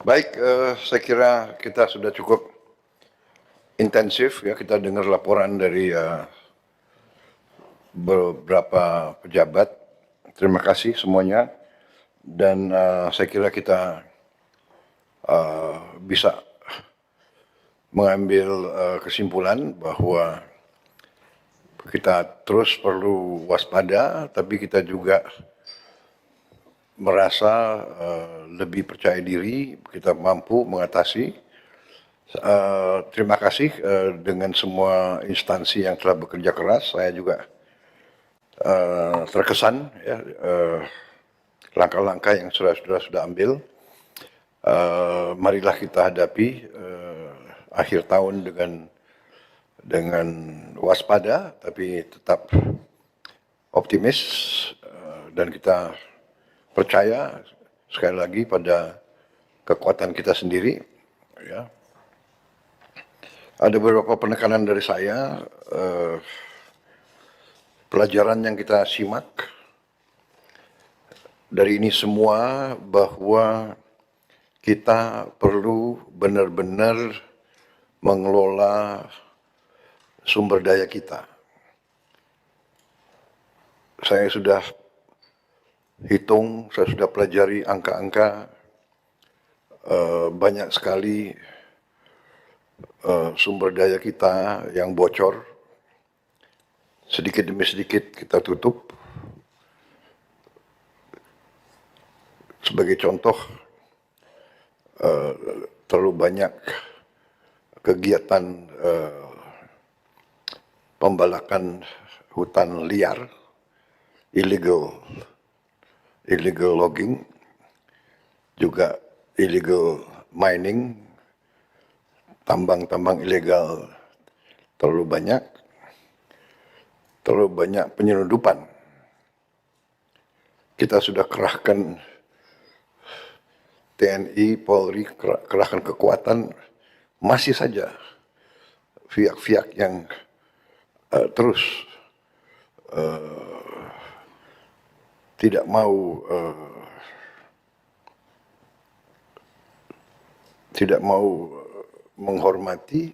Baik, saya kira kita sudah cukup intensif ya kita dengar laporan dari beberapa pejabat. Terima kasih semuanya dan saya kira kita bisa mengambil kesimpulan bahwa kita terus perlu waspada, tapi kita juga merasa lebih percaya diri, kita mampu mengatasi. Terima kasih dengan semua instansi yang telah bekerja keras. Saya juga terkesan ya langkah-langkah yang sudah ambil. Marilah kita hadapi akhir tahun dengan waspada, tapi tetap optimis dan kita percaya sekali lagi pada kekuatan kita sendiri. Ya. Ada beberapa penekanan dari saya, pelajaran yang kita simak dari ini semua bahwa kita perlu benar-benar mengelola sumber daya kita. Saya sudah hitung, saya sudah pelajari angka-angka, banyak sekali sumber daya kita yang bocor. Sedikit demi sedikit kita tutup. Sebagai contoh, terlalu banyak kegiatan pembalakan hutan liar, illegal logging, juga illegal mining, tambang-tambang ilegal terlalu banyak penyelundupan. Kita sudah kerahkan TNI, Polri, kerahkan kekuatan, masih saja pihak-pihak yang terus tidak mau menghormati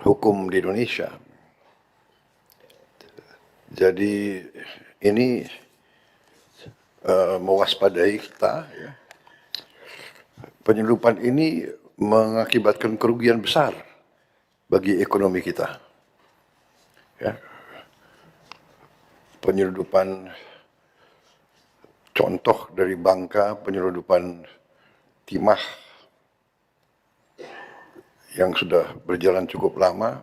hukum di Indonesia. Jadi ini mewaspadai kita. Ya. Penyelundupan ini mengakibatkan kerugian besar bagi ekonomi kita. Ya. Penyelundupan, contoh dari Bangka, penyelundupan timah yang sudah berjalan cukup lama.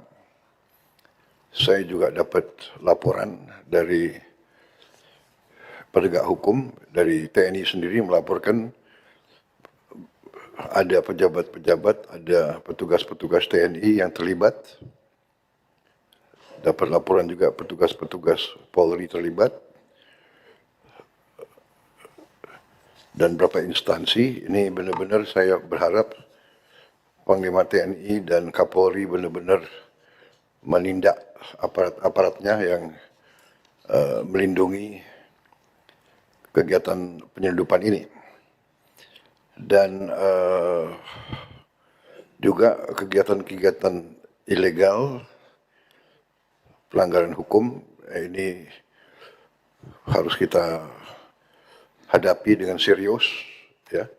Saya juga dapat laporan dari penegak hukum, dari TNI sendiri melaporkan ada pejabat-pejabat, ada petugas-petugas TNI yang terlibat. Dapat laporan juga petugas-petugas Polri terlibat. Dan beberapa instansi, ini benar-benar saya berharap Panglima TNI dan Kapolri benar-benar menindak aparat-aparatnya yang melindungi kegiatan penyelundupan ini. Dan juga kegiatan-kegiatan ilegal, pelanggaran hukum, ini harus kita hadapi dengan serius. Ya.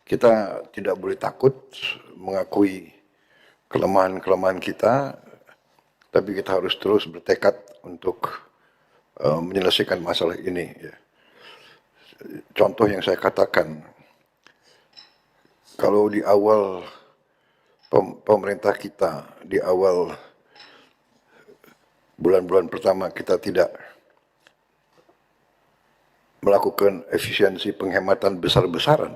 Kita tidak boleh takut mengakui kelemahan-kelemahan kita, tapi kita harus terus bertekad untuk menyelesaikan masalah ini. Ya. Contoh yang saya katakan, kalau di awal pemerintah kita, di awal bulan-bulan pertama kita tidak melakukan efisiensi penghematan besar-besaran,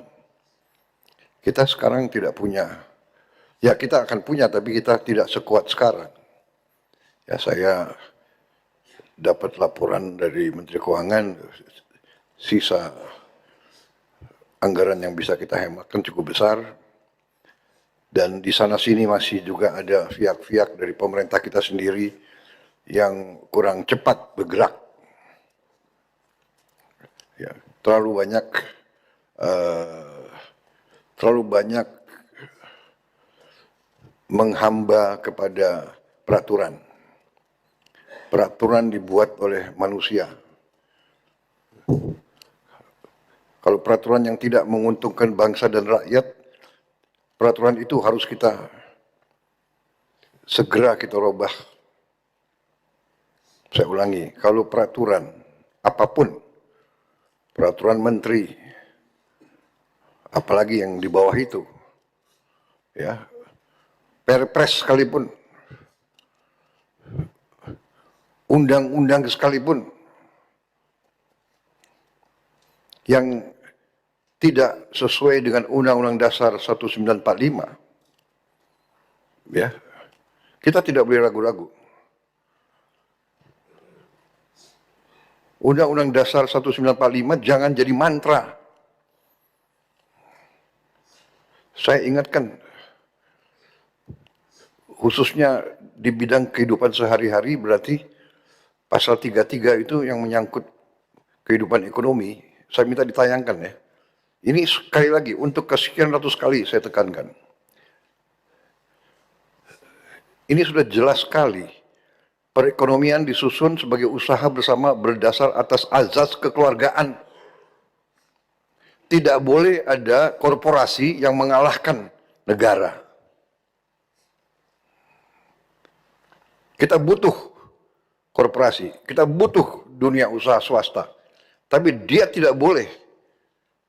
kita sekarang tidak punya. Ya kita akan punya, tapi kita tidak sekuat sekarang. Ya saya dapat laporan dari Menteri Keuangan, sisa anggaran yang bisa kita hematkan cukup besar. Dan di sana sini masih juga ada pihak-pihak dari pemerintah kita sendiri yang kurang cepat bergerak. Ya, terlalu banyak terlalu banyak menghamba kepada peraturan. Peraturan dibuat oleh manusia. Kalau peraturan yang tidak menguntungkan bangsa dan rakyat, peraturan itu harus segera kita rubah. Saya ulangi, kalau peraturan apapun, peraturan menteri, apalagi yang di bawah itu, ya, perpres sekalipun, undang-undang sekalipun, yang tidak sesuai dengan Undang-Undang Dasar 1945, ya, kita tidak boleh ragu-ragu. Undang-Undang Dasar 1945 jangan jadi mantra. Saya ingatkan, khususnya di bidang kehidupan sehari-hari, berarti pasal 33 itu yang menyangkut kehidupan ekonomi, saya minta ditayangkan ya. Ini sekali lagi, untuk kesekian ratus kali saya tekankan. Ini sudah jelas sekali. Perekonomian disusun sebagai usaha bersama berdasar atas azas kekeluargaan. Tidak boleh ada korporasi yang mengalahkan negara. Kita butuh korporasi, kita butuh dunia usaha swasta. Tapi dia tidak boleh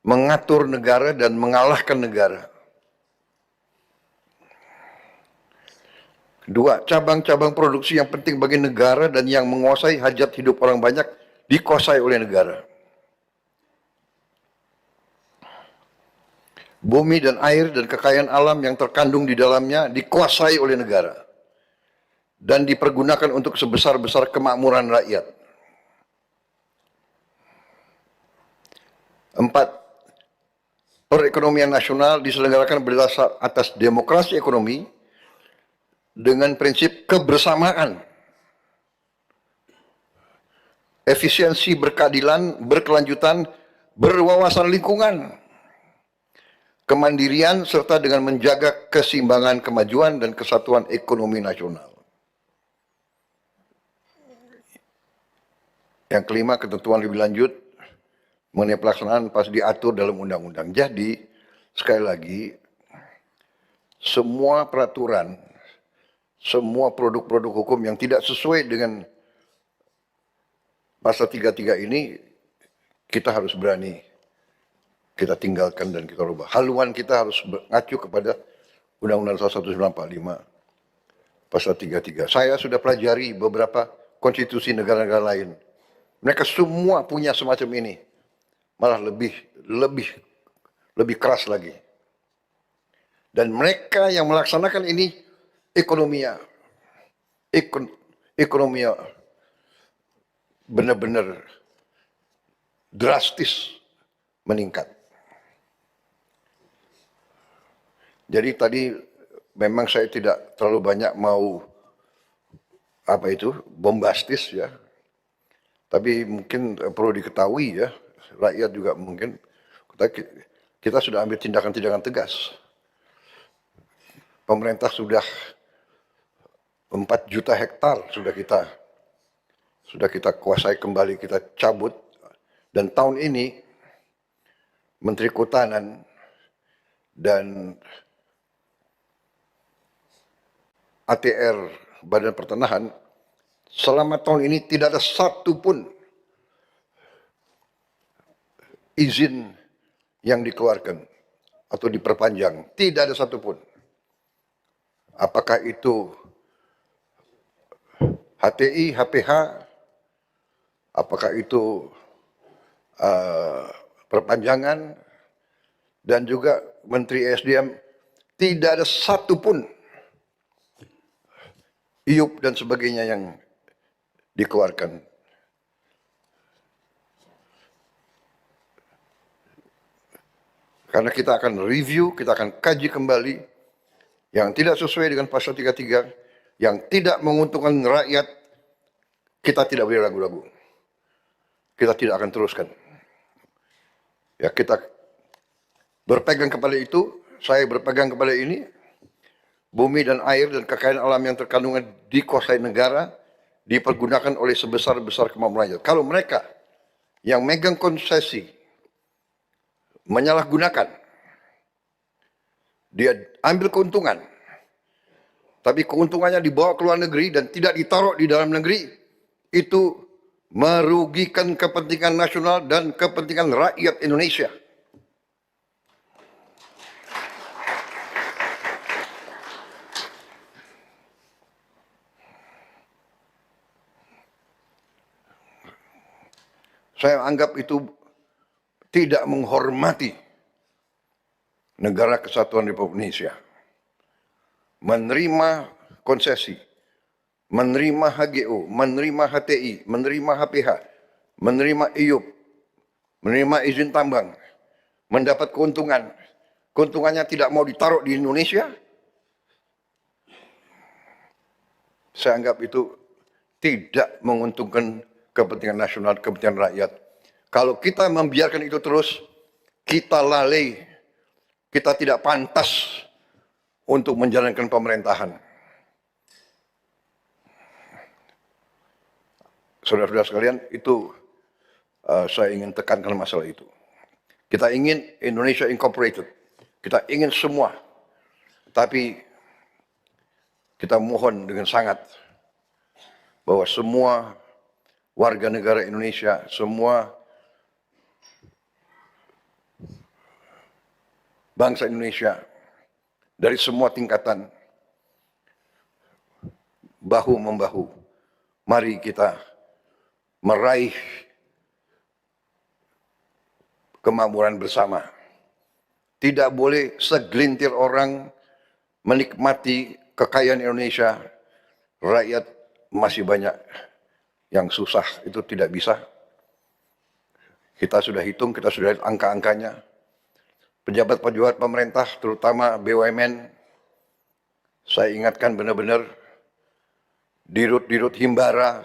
mengatur negara dan mengalahkan negara. Kedua, cabang-cabang produksi yang penting bagi negara dan yang menguasai hajat hidup orang banyak dikuasai oleh negara. Bumi dan air dan kekayaan alam yang terkandung di dalamnya dikuasai oleh negara dan dipergunakan untuk sebesar-besar kemakmuran rakyat. 4. Perekonomian nasional diselenggarakan berdasar atas demokrasi ekonomi dengan prinsip kebersamaan, efisiensi berkeadilan, berkelanjutan, berwawasan lingkungan, kemandirian, serta dengan menjaga keseimbangan kemajuan dan kesatuan ekonomi nasional. Yang kelima, ketentuan lebih lanjut mengenai pelaksanaan pas diatur dalam undang-undang. Jadi, sekali lagi, semua peraturan, semua produk-produk hukum yang tidak sesuai dengan pasal 33 ini, kita harus berani, kita tinggalkan dan kita rubah. Haluan kita harus mengacu kepada Undang-Undang 1945, pasal 33. Saya sudah pelajari beberapa konstitusi negara-negara lain. Mereka semua punya semacam ini. Malah lebih keras lagi. Dan mereka yang melaksanakan ini ekonominya benar-benar drastis meningkat. Jadi tadi memang saya tidak terlalu banyak mau bombastis ya. Tapi mungkin perlu diketahui ya, rakyat juga mungkin kita sudah ambil tindakan-tindakan tegas. Pemerintah sudah 4 juta hektar sudah kita kuasai kembali, kita cabut. Dan tahun ini Menteri Kehutanan dan ATR Badan Pertanahan selama tahun ini tidak ada satupun izin yang dikeluarkan atau diperpanjang. Tidak ada satupun. Apakah itu HTI, HPH, apakah itu perpanjangan, dan juga Menteri SDM, tidak ada satupun IUP dan sebagainya yang dikeluarkan. Karena kita akan review, kita akan kaji kembali yang tidak sesuai dengan pasal 33, yang tidak menguntungkan rakyat, kita tidak boleh ragu-ragu. Kita tidak akan teruskan. Ya, kita berpegang kepada itu, saya berpegang kepada ini, bumi dan air dan kekayaan alam yang terkandungan dikuasai negara, dipergunakan oleh sebesar-besar kemampuan rakyat. Kalau mereka yang megang konsesi menyalahgunakan, dia ambil keuntungan, tapi keuntungannya dibawa ke luar negeri dan tidak ditaruh di dalam negeri, itu merugikan kepentingan nasional dan kepentingan rakyat Indonesia. Saya anggap itu tidak menghormati negara kesatuan Republik Indonesia. Menerima konsesi, menerima HGO, menerima HTI, menerima HPH, menerima IUP, menerima izin tambang, mendapat keuntungan, keuntungannya tidak mau ditaruh di Indonesia, saya anggap itu tidak menguntungkan kepentingan nasional, kepentingan rakyat. Kalau kita membiarkan itu terus, kita lalai, kita tidak pantas untuk menjalankan pemerintahan. Saudara-saudara sekalian, itu saya ingin tekankan masalah itu. Kita ingin Indonesia Incorporated, kita ingin semua, tapi kita mohon dengan sangat bahwa semua warga negara Indonesia, semua bangsa Indonesia dari semua tingkatan bahu-membahu, mari kita meraih kemakmuran bersama. Tidak boleh segelintir orang menikmati kekayaan Indonesia, rakyat masih banyak yang susah, itu tidak bisa. Kita sudah hitung, kita sudah lihat angka-angkanya. Pejabat-pejabat pemerintah, terutama BUMN, saya ingatkan benar-benar, dirut-dirut Himbara,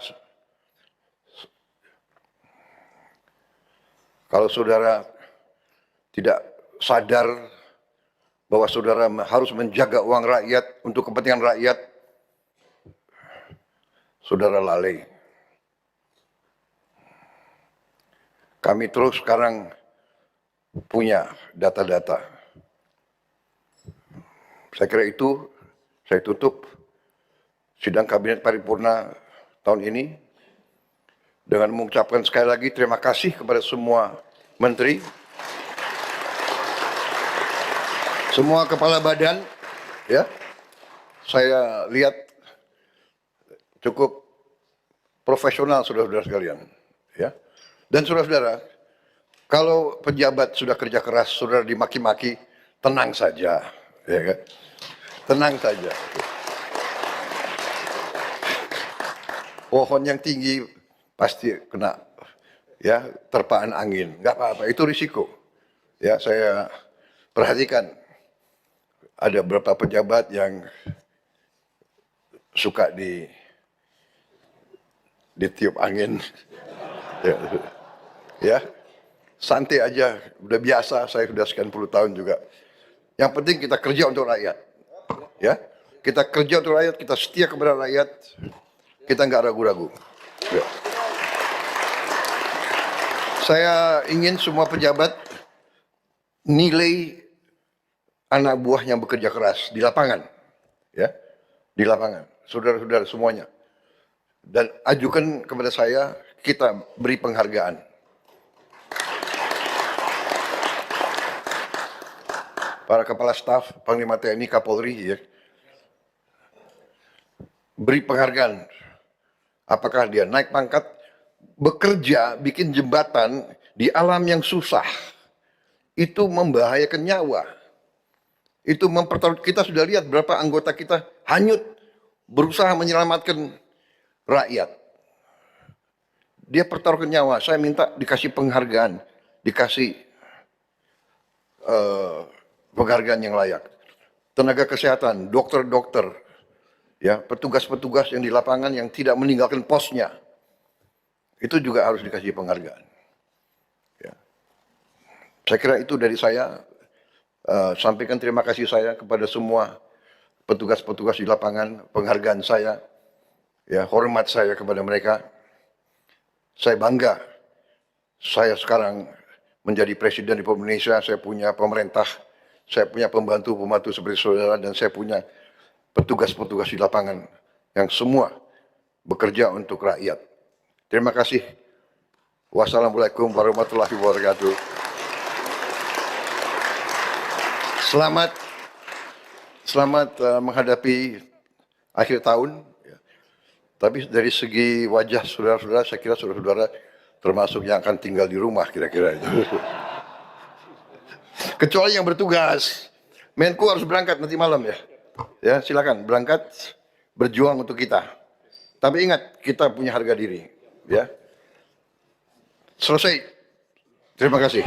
kalau saudara tidak sadar bahwa saudara harus menjaga uang rakyat untuk kepentingan rakyat, saudara lalai. Kami terus sekarang punya data-data. Saya kira itu, saya tutup sidang Kabinet Paripurna tahun ini dengan mengucapkan sekali lagi terima kasih kepada semua menteri, semua kepala badan, ya. Saya lihat cukup profesional saudara-saudara sekalian, ya. Dan saudara-saudara, kalau pejabat sudah kerja keras, saudara dimaki-maki, tenang saja, ya kan? Tenang saja. Pohon yang tinggi pasti kena, ya, terpaan angin, nggak apa-apa, itu risiko. Ya, saya perhatikan ada beberapa pejabat yang suka ditiup angin. Ya, santai aja, udah biasa, saya sudah sekian puluh tahun juga. Yang penting kita kerja untuk rakyat, ya, kita kerja untuk rakyat, kita setia kepada rakyat, kita nggak ragu-ragu. Ya. Saya ingin semua pejabat nilai anak buah yang bekerja keras di lapangan, ya, di lapangan, saudara-saudara semuanya, dan ajukan kepada saya, kita beri penghargaan. Para kepala staf, Panglima TNI, Kapolri, ya, beri penghargaan. Apakah dia naik pangkat, bekerja, bikin jembatan di alam yang susah, itu membahayakan nyawa. Itu mempertaruhkan, kita sudah lihat berapa anggota kita hanyut berusaha menyelamatkan rakyat. Dia pertaruhkan nyawa. Saya minta dikasih penghargaan, dikasih penghargaan yang layak. Tenaga kesehatan, dokter-dokter, ya, petugas-petugas yang di lapangan yang tidak meninggalkan posnya, itu juga harus dikasih penghargaan. Ya. Saya kira itu dari saya. sampaikan terima kasih saya kepada semua petugas-petugas di lapangan, penghargaan saya, ya hormat saya kepada mereka. Saya bangga, saya sekarang menjadi Presiden Republik Indonesia, saya punya pemerintah, saya punya pembantu-pembantu seperti saudara, dan saya punya petugas-petugas di lapangan yang semua bekerja untuk rakyat. Terima kasih. Wassalamualaikum warahmatullahi wabarakatuh. Selamat menghadapi akhir tahun. Tapi dari segi wajah saudara-saudara, saya kira saudara-saudara termasuk yang akan tinggal di rumah kira-kira itu. Kecuali yang bertugas. Menko harus berangkat nanti malam ya. Ya, silakan berangkat berjuang untuk kita. Tapi ingat, kita punya harga diri, ya. Selesai. Terima kasih.